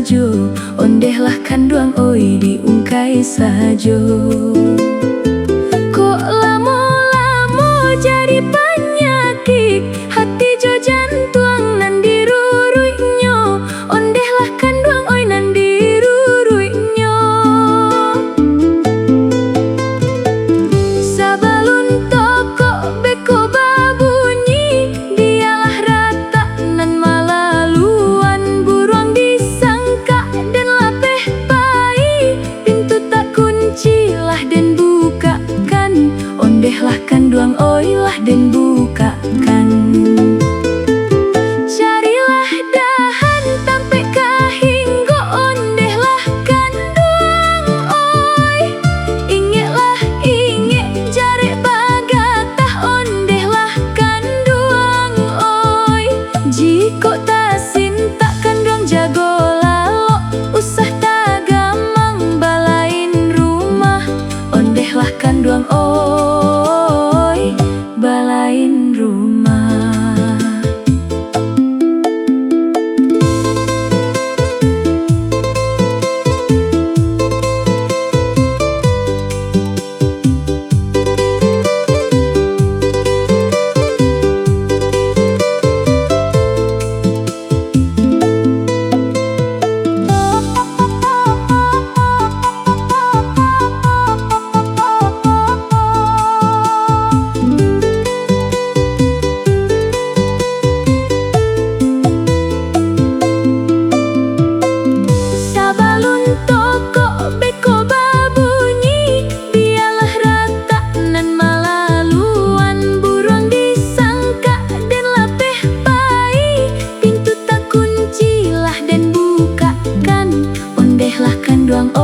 sajo, ondehlah kanduang oi diungkai sajo. Kok lamo-lamo jadi penyakit hati jo jantuang nan diruruinyo, ondehlah kanduang oi nan diruruinyo. Sabalun toko beko babunyi, dialah rata nan malaluan, buruang disangka dan lapeh pai, pintu tak kuncilah dan bukakan, ondehlah kanduang oi lah dan bukakan. Carilah dahan tampe kahinggo, ondehlah kanduang oi. Ingetlah inget jare bagatah, ondehlah kanduang oi. Jiko tasin tak kanduang jago lalo, usah tagamang balain rumah, ondehlah kanduang oi balain rumah. Sabalun toko beko babunyi, dialah rata nan malaluan, buruang disangka dan lapeh pai, pintu tak kuncilah dan bukakan, ondehlah kanduang oi.